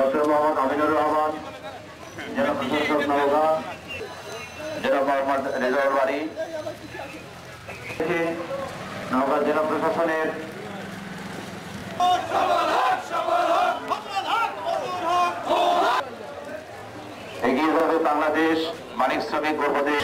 Doctor Mohammad Aminur Rahman, জেলা প্রশাসক নওগাঁ, জেলা মোহাম্মদ রেজাউল বাড়ি, নওগাঁ জেলা প্রশাসনের এগিয়ে যাবে বাংলাদেশ মানিক শ্রমিক গর্ভদেশ।